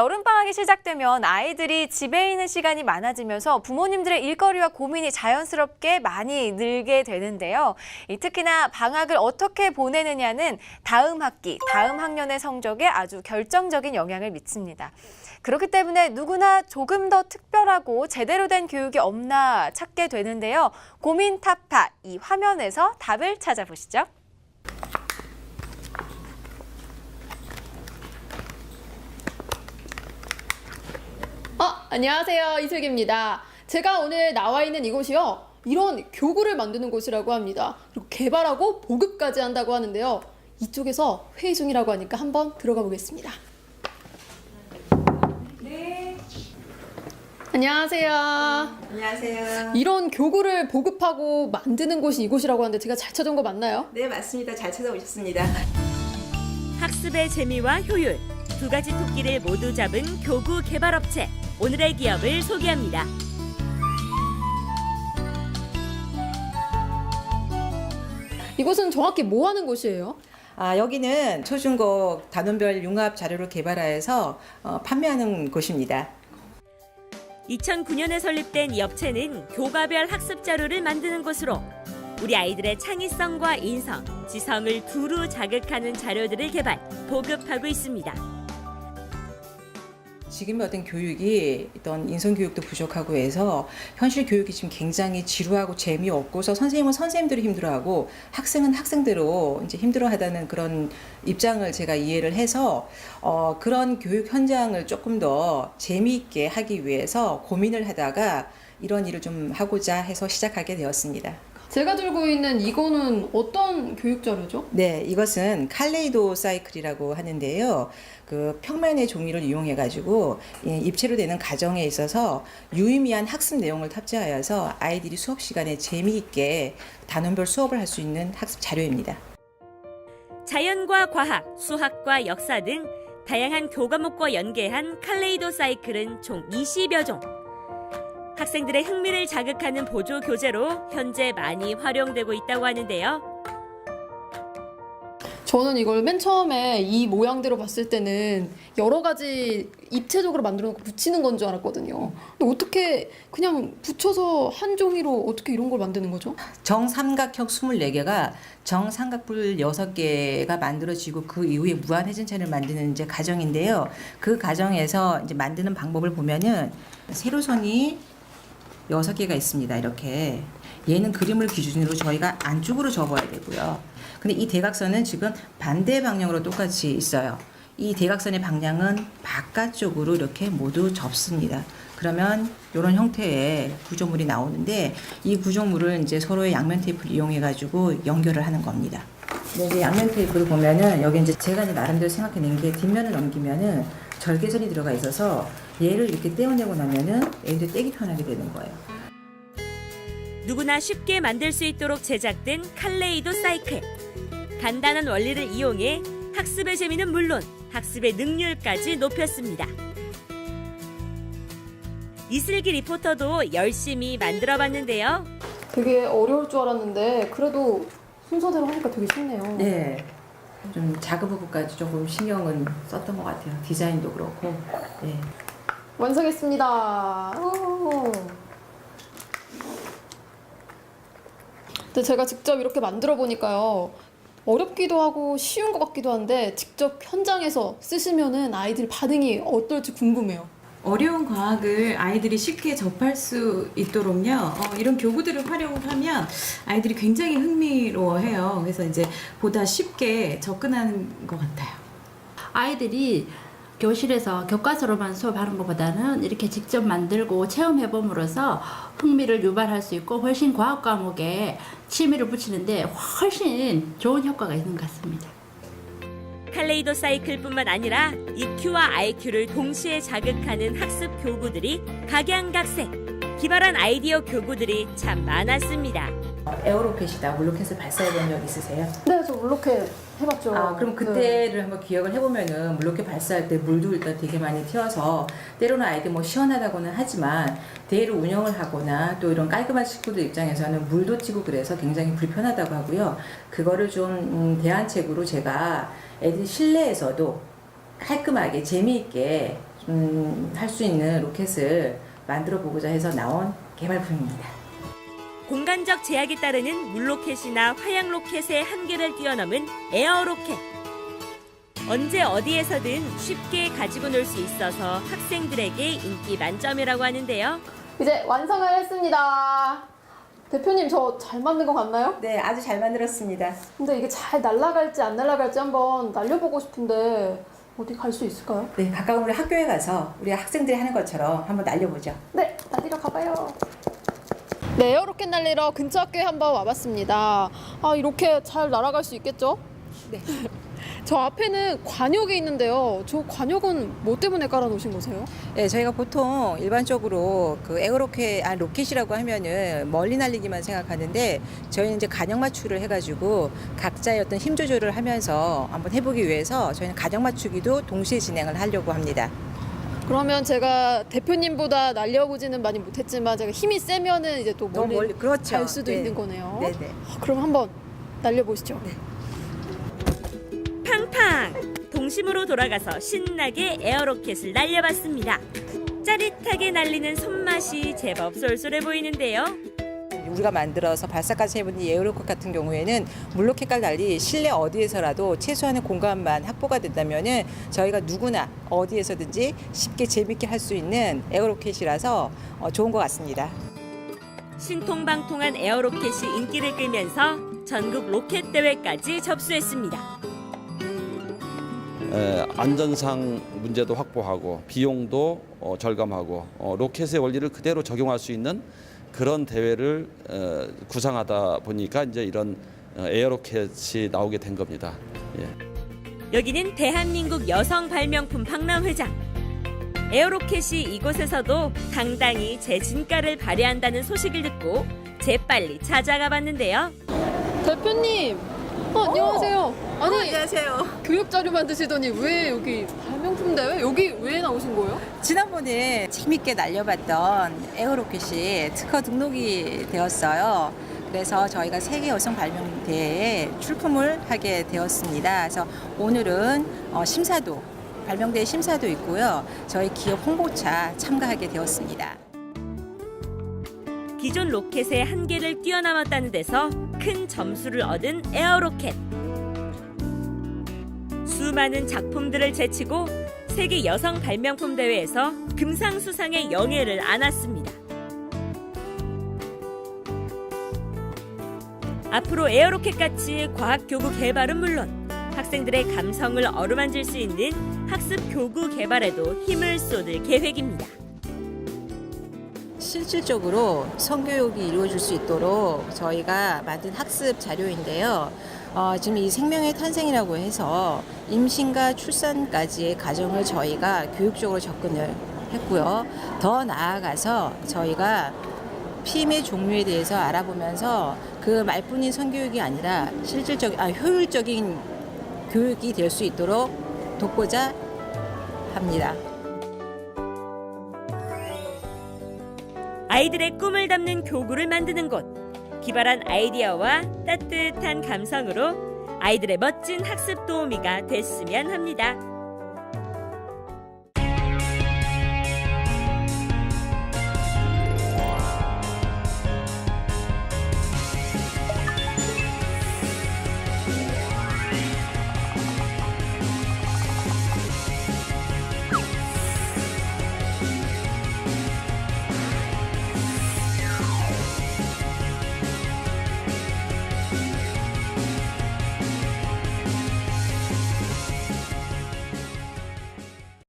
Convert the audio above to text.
여름방학이 시작되면 아이들이 집에 있는 시간이 많아지면서 부모님들의 일거리와 고민이 자연스럽게 많이 늘게 되는데요. 특히나 방학을 어떻게 보내느냐는 다음 학기, 다음 학년의 성적에 아주 결정적인 영향을 미칩니다. 그렇기 때문에 누구나 조금 더 특별하고 제대로 된 교육이 없나 찾게 되는데요. 고민 타파, 이 화면에서 답을 찾아보시죠. 안녕하세요. 이슬기입니다. 제가 오늘 나와 있는 이곳이요. 이런 교구를 만드는 곳이라고 합니다. 그리고 개발하고 보급까지 한다고 하는데요. 이쪽에서 회의 중이라고 하니까 한번 들어가 보겠습니다. 네. 안녕하세요. 안녕하세요. 이런 교구를 보급하고 만드는 곳이 이곳이라고 하는데 제가 잘 찾은 거 맞나요? 네, 맞습니다. 잘 찾아오셨습니다. 학습의 재미와 효율, 두 가지 토끼를 모두 잡은 교구 개발업체. 오늘의 기업을 소개합니다. 이곳은 정확히 뭐 하는 곳이에요? 여기는 초중고 단원별 융합 자료를 개발하여서 판매하는 곳입니다. 2009년에 설립된 이 업체는 교과별 학습 자료를 만드는 곳으로 우리 아이들의 창의성과 인성, 지성을 두루 자극하는 자료들을 개발, 보급하고 있습니다. 지금 어떤 교육이 어떤 인성교육도 부족하고 해서 현실 교육이 지금 굉장히 지루하고 재미없고서 선생님은 선생님대로 힘들어하고 학생은 학생대로 이제 힘들어하다는 그런 입장을 제가 이해를 해서 그런 교육 현장을 조금 더 재미있게 하기 위해서 고민을 하다가 이런 일을 좀 하고자 해서 시작하게 되었습니다. 제가 들고 있는 이거는 어떤 교육 자료죠? 네, 이것은 칼레이도 사이클이라고 하는데요. 그 평면의 종이를 이용해 가지고 입체로 되는 가정에 있어서 유의미한 학습 내용을 탑재하여서 아이들이 수업 시간에 재미있게 단원별 수업을 할 수 있는 학습 자료입니다. 자연과 과학, 수학과 역사 등 다양한 교과목과 연계한 칼레이도 사이클은 총 20여 종. 학생들의 흥미를 자극하는 보조 교재로 현재 많이 활용되고 있다고 하는데요. 저는 이걸 맨 처음에 이 모양대로 봤을 때는 여러 가지 입체적으로 만들어 놓고 붙이는 건 줄 알았거든요. 근데 어떻게 그냥 붙여서 한 종이로 어떻게 이런 걸 만드는 거죠? 정삼각형 24개가 정삼각뿔 6개가 만들어지고 그 이후에 무한회전체를 만드는 이제 과정인데요. 그 과정에서 이제 만드는 방법을 보면은 세로선이 6개가 있습니다. 이렇게. 얘는 그림을 기준으로 저희가 안쪽으로 접어야 되고요. 근데 이 대각선은 지금 반대 방향으로 똑같이 있어요. 이 대각선의 방향은 바깥쪽으로 이렇게 모두 접습니다. 그러면 이런 형태의 구조물이 나오는데 이 구조물을 이제 서로의 양면 테이프를 이용해 가지고 연결을 하는 겁니다. 근데 이제 양면 테이프를 보면은 여기 이제 제가 이제 나름대로 생각해낸 게 뒷면을 넘기면은 절개선이 들어가 있어서 얘를 이렇게 떼어내고 나면은 얘도 떼기 편하게 되는 거예요. 누구나 쉽게 만들 수 있도록 제작된 칼레이도 사이클. 간단한 원리를 이용해 학습의 재미는 물론 학습의 능률까지 높였습니다. 이슬기 리포터도 열심히 만들어봤는데요. 되게 어려울 줄 알았는데 그래도 순서대로 하니까 되게 쉽네요. 네. 좀 작은 부분까지 조금 신경은 썼던 것 같아요. 디자인도 그렇고. 네. 완성했습니다. 오. 근데 제가 직접 이렇게 만들어 보니까요. 어렵기도 하고 쉬운 것 같기도 한데 직접 현장에서 쓰시면은 아이들 반응이 어떨지 궁금해요. 어려운 과학을 아이들이 쉽게 접할 수 있도록요. 이런 교구들을 활용하면 아이들이 굉장히 흥미로워해요. 그래서 이제 보다 쉽게 접근하는 것 같아요. 아이들이 교실에서 교과서로만 수업하는 것보다는 이렇게 직접 만들고 체험해봄으로써 흥미를 유발할 수 있고 훨씬 과학 과목에 취미를 붙이는데 훨씬 좋은 효과가 있는 것 같습니다. 칼레이도 사이클뿐만 아니라 EQ와 IQ를 동시에 자극하는 학습 교구들이 각양각색. 기발한 아이디어 교구들이 참 많았습니다. 에어로켓이다. 물로켓을 발사해본 적 있으세요? 네, 저 물로켓 해봤죠. 그럼 그때를 한번 기억을 해보면은 물로켓 발사할 때 물도 일단 되게 많이 튀어서 때로는 아이들 뭐 시원하다고는 하지만 대회를 운영을 하거나 또 이런 깔끔한 친구들 입장에서는 물도 튀고 그래서 굉장히 불편하다고 하고요. 그거를 좀 대안책으로 제가 애들 실내에서도 깔끔하게 재미있게 할 수 있는 로켓을 만들어 보고자 해서 나온 개발품입니다. 공간적 제약이 따르는 물로켓이나 화양 로켓의 한계를 뛰어넘은 에어로켓. 언제 어디에서든 쉽게 가지고 놀 수 있어서 학생들에게 인기 만점이라고 하는데요. 이제 완성을 했습니다. 대표님 저 잘 만든 것 같나요? 네, 아주 잘 만들었습니다. 근데 이게 잘 날아갈지 안 날아갈지 한번 날려보고 싶은데 어디 갈 수 있을까요? 네, 가까운 우리 학교에 가서 우리 학생들이 하는 것처럼 한번 날려보죠. 네, 날리러 가봐요. 네, 에어로켓 날리러 근처 학교에 한번 와봤습니다. 아, 이렇게 잘 날아갈 수 있겠죠? 네. 저 앞에는 관역이 있는데요. 저 관역은 뭐 때문에 깔아놓으신 거세요? 네, 저희가 보통 일반적으로 그 로켓이라고 하면은 멀리 날리기만 생각하는데 저희는 이제 간역 맞추기를 해가지고 각자의 어떤 힘 조절을 하면서 한번 해보기 위해서 저희는 간역 맞추기도 동시에 진행을 하려고 합니다. 그러면 제가 대표님보다 날려보지는 많이 못했지만 제가 힘이 세면은 이제 또 너무 멀리, 그렇죠. 갈 수도 네. 있는 거네요. 네네. 그럼 한번 날려보시죠. 네. 팡팡! 동심으로 돌아가서 신나게 에어로켓을 날려봤습니다. 짜릿하게 날리는 손맛이 제법 쏠쏠해 보이는데요. 우리가 만들어서 발사까지 해본 이 에어로켓 같은 경우에는 물로켓과 달리 실내 어디에서라도 최소한의 공간만 확보가 된다면은 저희가 누구나 어디에서든지 쉽게 재밌게 할 수 있는 에어로켓이라서 좋은 것 같습니다. 신통방통한 에어로켓이 인기를 끌면서 전국 로켓 대회까지 접수했습니다. 안전상 문제도 확보하고 비용도 절감하고 로켓의 원리를 그대로 적용할 수 있는 그런 대회를 구상하다 보니까 이제 이런 에어로켓이 나오게 된 겁니다. 예. 여기는 대한민국 여성 발명품 박람회장. 에어로켓이 이곳에서도 당당히 제 진가를 발휘한다는 소식을 듣고 재빨리 찾아가 봤는데요. 대표님, 안녕하세요. 아니, 안녕하세요. 교육 자료 만드시더니 왜 여기 발명품 대회 여기 왜 나오신 거예요? 지난번에 재밌게 날려봤던 에어로켓이 특허 등록이 되었어요. 그래서 저희가 세계 여성 발명 대회에 출품을 하게 되었습니다. 그래서 오늘은 발명대회 심사도 있고요. 저희 기업 홍보차 참가하게 되었습니다. 기존 로켓의 한계를 뛰어넘었다는 데서 큰 점수를 얻은 에어로켓. 수많은 작품들을 제치고 세계 여성 발명품 대회에서 금상수상의 영예를 안았습니다. 앞으로 에어로켓같이 과학교구 개발은 물론 학생들의 감성을 어루만질 수 있는 학습 교구 개발에도 힘을 쏟을 계획입니다. 실질적으로 성교육이 이루어질 수 있도록 저희가 만든 학습 자료인데요. 지금 이 생명의 탄생이라고 해서 임신과 출산까지의 과정을 저희가 교육적으로 접근을 했고요. 더 나아가서 저희가 피임의 종류에 대해서 알아보면서 그 말뿐인 성교육이 아니라 효율적인 교육이 될 수 있도록 돕고자 합니다. 아이들의 꿈을 담는 교구를 만드는 곳. 기발한 아이디어와 따뜻한 감성으로 아이들의 멋진 학습 도우미가 됐으면 합니다.